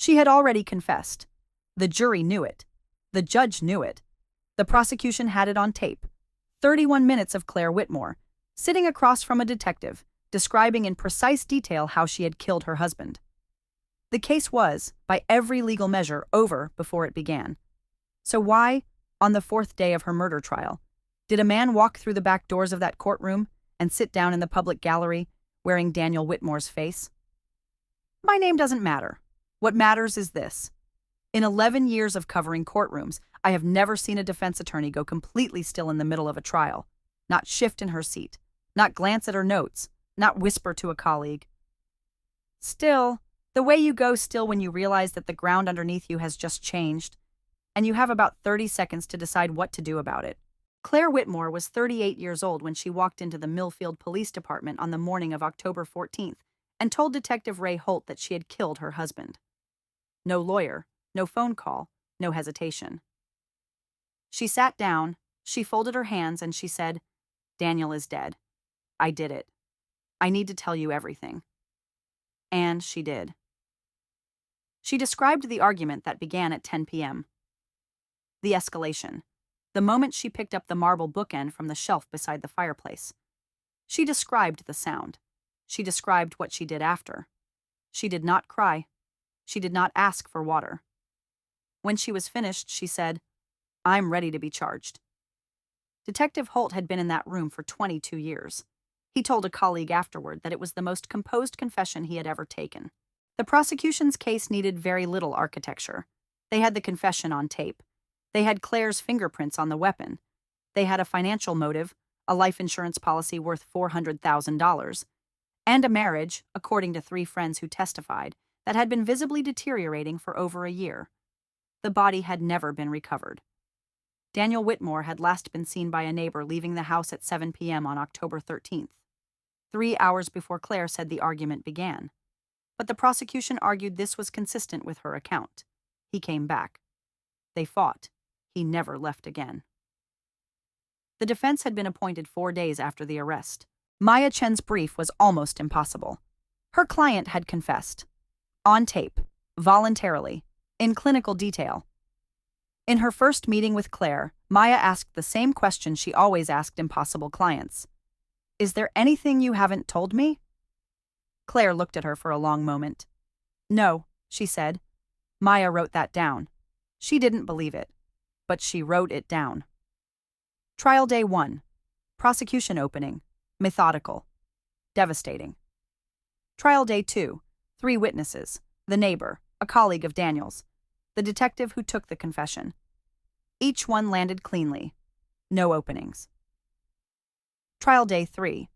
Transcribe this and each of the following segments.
She had already confessed. The jury knew it. The judge knew it. The prosecution had it on tape. 31 minutes of Claire Whitmore, sitting across from a detective, describing in precise detail how she had killed her husband. The case was, by every legal measure, over before it began. So why, on the fourth day of her murder trial, did a man walk through the back doors of that courtroom and sit down in the public gallery wearing Daniel Whitmore's face? My name doesn't matter. What matters is this. In 11 years of covering courtrooms, I have never seen a defense attorney go completely still in the middle of a trial, not shift in her seat, not glance at her notes, not whisper to a colleague. Still, the way you go still when you realize that the ground underneath you has just changed, and you have about 30 seconds to decide what to do about it. Claire Whitmore was 38 years old when she walked into the Millfield Police Department on the morning of October 14th and told Detective Ray Holt that she had killed her husband. No lawyer, no phone call, no hesitation. She sat down, she folded her hands, and she said, "Daniel is dead. I did it. I need to tell you everything." And she did. She described the argument that began at 10 p.m. The escalation. The moment she picked up the marble bookend from the shelf beside the fireplace. She described the sound. She described what she did after. She did not cry. She did not ask for water. When she was finished, she said, "I'm ready to be charged." Detective Holt had been in that room for 22 years. He told a colleague afterward that it was the most composed confession he had ever taken. The prosecution's case needed very little architecture. They had the confession on tape. They had Claire's fingerprints on the weapon. They had a financial motive, a life insurance policy worth $400,000, and a marriage, according to 3 friends who testified, that had been visibly deteriorating for over a year. The body had never been recovered. Daniel Whitmore had last been seen by a neighbor leaving the house at 7 p.m. on October 13th, 3 hours before Claire said the argument began. But the prosecution argued this was consistent with her account. He came back. They fought. He never left again. The defense had been appointed 4 days after the arrest. Maya Chen's brief was almost impossible. Her client had confessed. On tape, voluntarily, in clinical detail. In her first meeting with Claire, Maya asked the same question she always asked impossible clients. "Is there anything you haven't told me?" Claire looked at her for a long moment. "No," she said. Maya wrote that down. She didn't believe it, but she wrote it down. Trial day 1. Prosecution opening. Methodical. Devastating. Trial day 2. 3 witnesses. The neighbor, a colleague of Daniel's. The detective who took the confession. Each one landed cleanly. No openings. Trial day 3.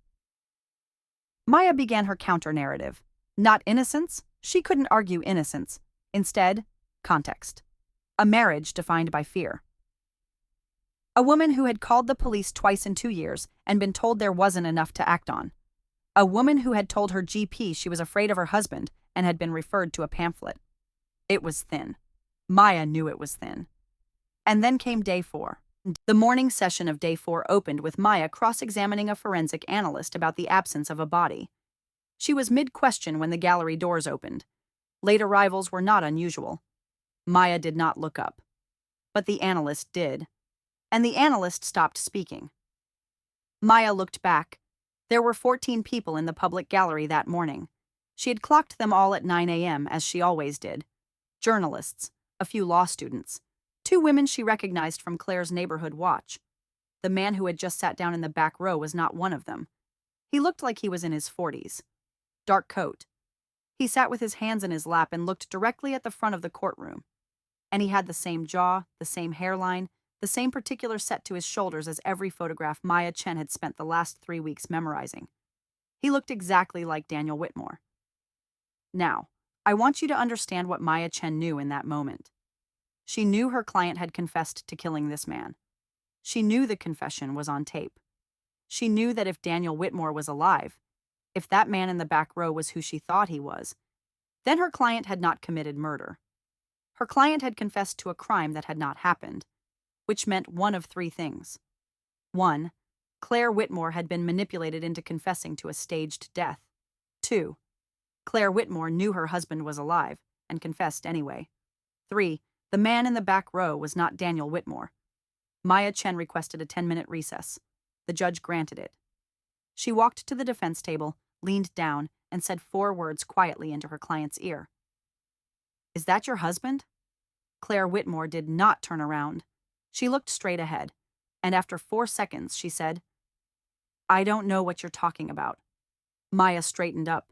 Maya began her counter-narrative. Not innocence. She couldn't argue innocence. Instead, context. A marriage defined by fear. A woman who had called the police twice in 2 years and been told there wasn't enough to act on. A woman who had told her GP she was afraid of her husband and had been referred to a pamphlet. It was thin. Maya knew it was thin. And then came day 4. The morning session of day 4 opened with Maya cross-examining a forensic analyst about the absence of a body. She was mid-question when the gallery doors opened. Late arrivals were not unusual. Maya did not look up. But the analyst did. And the analyst stopped speaking. Maya looked back. There were 14 people in the public gallery that morning. She had clocked them all at 9 a.m., as she always did. Journalists, a few law students, 2 women she recognized from Claire's neighborhood watch. The man who had just sat down in the back row was not one of them. He looked like he was in his 40s. Dark coat. He sat with his hands in his lap and looked directly at the front of the courtroom. And he had the same jaw, the same hairline, the same particular set to his shoulders as every photograph Maya Chen had spent the last 3 weeks memorizing. He looked exactly like Daniel Whitmore. Now, I want you to understand what Maya Chen knew in that moment. She knew her client had confessed to killing this man. She knew the confession was on tape. She knew that if Daniel Whitmore was alive, if that man in the back row was who she thought he was, then her client had not committed murder. Her client had confessed to a crime that had not happened, which meant one of 3 things. 1. Claire Whitmore had been manipulated into confessing to a staged death. 2. Claire Whitmore knew her husband was alive, and confessed anyway. 3. The man in the back row was not Daniel Whitmore. Maya Chen requested a 10-minute recess. The judge granted it. She walked to the defense table, leaned down, and said 4 words quietly into her client's ear. "Is that your husband?" Claire Whitmore did not turn around. She looked straight ahead, and after 4 seconds, she said, "I don't know what you're talking about." Maya straightened up.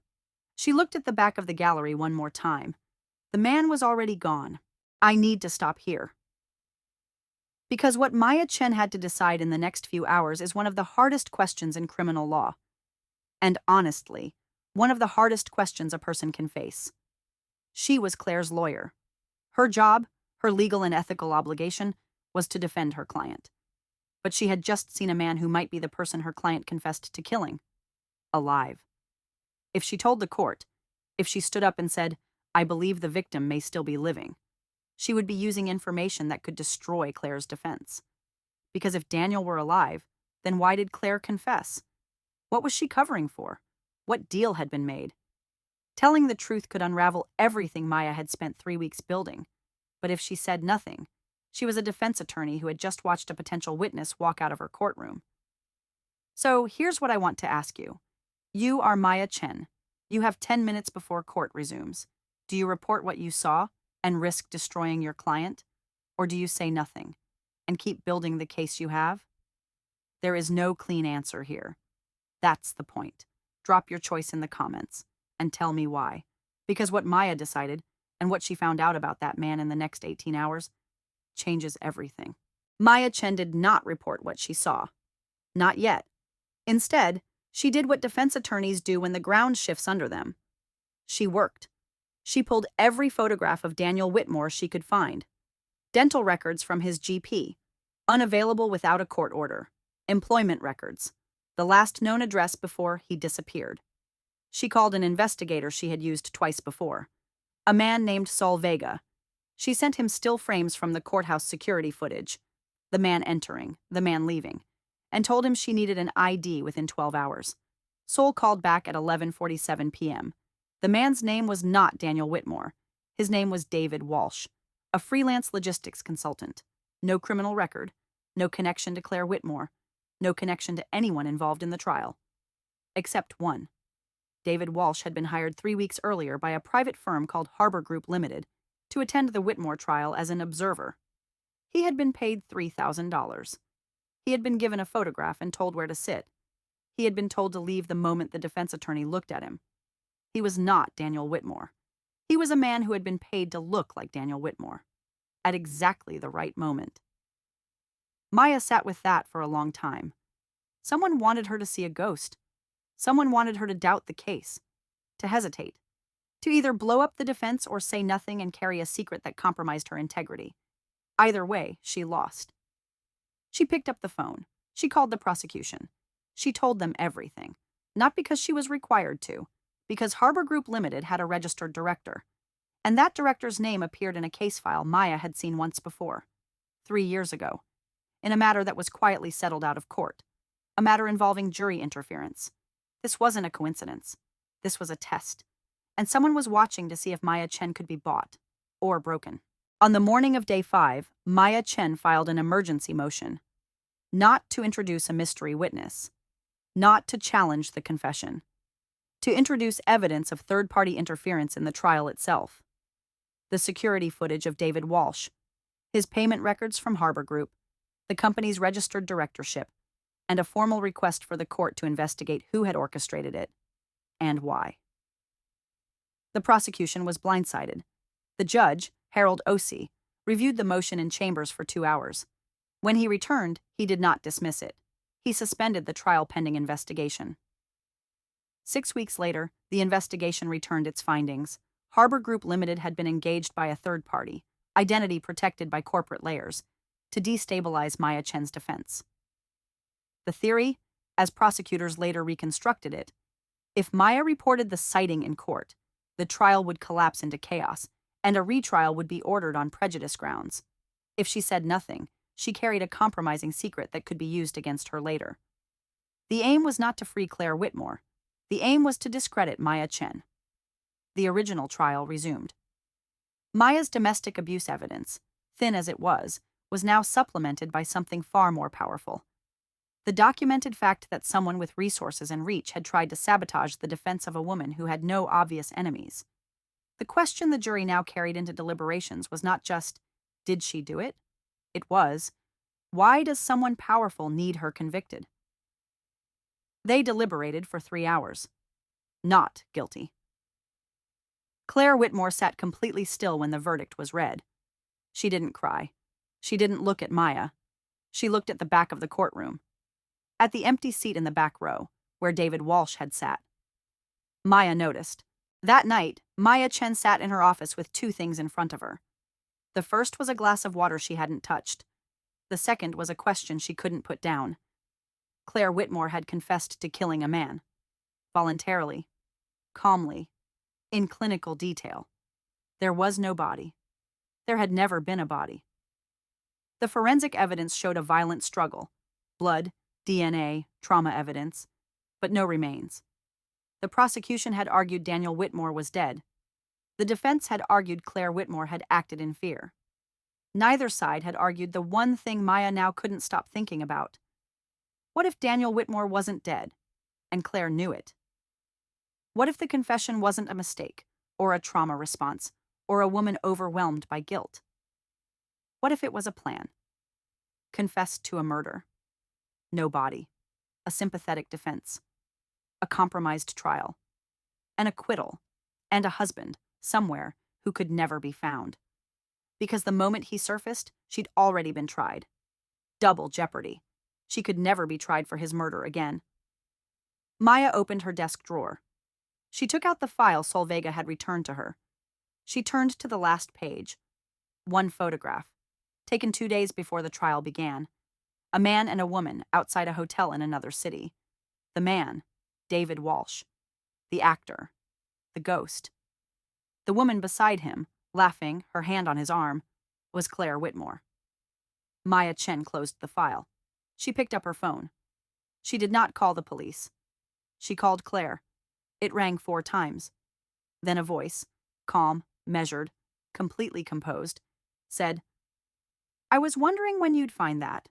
She looked at the back of the gallery one more time. The man was already gone. "I need to stop here." Because what Maya Chen had to decide in the next few hours is one of the hardest questions in criminal law. And honestly, one of the hardest questions a person can face. She was Claire's lawyer. Her job, her legal and ethical obligation, was to defend her client. But she had just seen a man who might be the person her client confessed to killing, alive. If she told the court, if she stood up and said, "I believe the victim may still be living," she would be using information that could destroy Claire's defense. Because if Daniel were alive, then why did Claire confess? What was she covering for? What deal had been made? Telling the truth could unravel everything Maya had spent 3 weeks building. But if she said nothing, she was a defense attorney who had just watched a potential witness walk out of her courtroom. So here's what I want to ask you. You are Maya Chen. You have 10 minutes before court resumes. Do you report what you saw and risk destroying your client? Or do you say nothing and keep building the case you have? There is no clean answer here. That's the point. Drop your choice in the comments and tell me why. Because what Maya decided and what she found out about that man in the next 18 hours changes everything. Maya Chen did not report what she saw. Not yet. Instead, she did what defense attorneys do when the ground shifts under them. She worked. She pulled every photograph of Daniel Whitmore she could find. Dental records from his GP, unavailable without a court order. Employment records, the last known address before he disappeared. She called an investigator she had used twice before, a man named Saul Vega. She sent him still frames from the courthouse security footage, the man entering, the man leaving, and told him she needed an ID within 12 hours. Saul called back at 11:47 p.m. The man's name was not Daniel Whitmore. His name was David Walsh, a freelance logistics consultant. No criminal record, no connection to Claire Whitmore, no connection to anyone involved in the trial. Except one. David Walsh had been hired 3 weeks earlier by a private firm called Harbor Group Limited to attend the Whitmore trial as an observer. He had been paid $3,000. He had been given a photograph and told where to sit. He had been told to leave the moment the defense attorney looked at him. He was not Daniel Whitmore. He was a man who had been paid to look like Daniel Whitmore, at exactly the right moment. Maya sat with that for a long time. Someone wanted her to see a ghost. Someone wanted her to doubt the case, to hesitate, to either blow up the defense or say nothing and carry a secret that compromised her integrity. Either way, she lost. She picked up the phone. She called the prosecution. She told them everything, not because she was required to, because Harbor Group Limited had a registered director, and that director's name appeared in a case file Maya had seen once before, 3 years ago, in a matter that was quietly settled out of court, a matter involving jury interference. This wasn't a coincidence. This was a test, and someone was watching to see if Maya Chen could be bought or broken. On the morning of day 5, Maya Chen filed an emergency motion, not to introduce a mystery witness, not to challenge the confession, to introduce evidence of third-party interference in the trial itself. The security footage of David Walsh, his payment records from Harbor Group, the company's registered directorship, and a formal request for the court to investigate who had orchestrated it and why. The prosecution was blindsided. The judge, Harold Ossie, reviewed the motion in chambers for 2 hours. When he returned, he did not dismiss it. He suspended the trial pending investigation. 6 weeks later, the investigation returned its findings. Harbor Group Limited had been engaged by a third party, identity protected by corporate layers, to destabilize Maya Chen's defense. The theory, as prosecutors later reconstructed it, if Maya reported the sighting in court, the trial would collapse into chaos, and a retrial would be ordered on prejudice grounds. If she said nothing, she carried a compromising secret that could be used against her later. The aim was not to free Claire Whitmore. The aim was to discredit Maya Chen. The original trial resumed. Maya's domestic abuse evidence, thin as it was now supplemented by something far more powerful. The documented fact that someone with resources and reach had tried to sabotage the defense of a woman who had no obvious enemies. The question the jury now carried into deliberations was not just, did she do it? It was, why does someone powerful need her convicted? They deliberated for 3 hours. Not guilty. Claire Whitmore sat completely still when the verdict was read. She didn't cry. She didn't look at Maya. She looked at the back of the courtroom, at the empty seat in the back row, where David Walsh had sat. Maya noticed. That night, Chen sat in her office with 2 things in front of her. The first was a glass of water she hadn't touched. The second was a question she couldn't put down. Claire Whitmore had confessed to killing a man. Voluntarily. Calmly. In clinical detail. There was no body. There had never been a body. The forensic evidence showed a violent struggle. Blood, DNA, trauma evidence, but no remains. The prosecution had argued Daniel Whitmore was dead. The defense had argued Claire Whitmore had acted in fear. Neither side had argued the one thing Maya now couldn't stop thinking about. What if Daniel Whitmore wasn't dead, and Claire knew it? What if the confession wasn't a mistake, or a trauma response, or a woman overwhelmed by guilt? What if it was a plan? Confessed to a murder. No body. A sympathetic defense. A compromised trial. An acquittal. And a husband, somewhere, who could never be found. Because the moment he surfaced, she'd already been tried. Double jeopardy. She could never be tried for his murder again. Maya opened her desk drawer. She took out the file Solvega had returned to her. She turned to the last page. One photograph, taken 2 days before the trial began. A man and a woman outside a hotel in another city. The man, David Walsh. The actor, the ghost. The woman beside him, laughing, her hand on his arm, was Claire Whitmore. Chen closed the file. She picked up her phone. She did not call the police. She called Claire. It rang 4 times. Then a voice, calm, measured, completely composed, said, "I was wondering when you'd find that."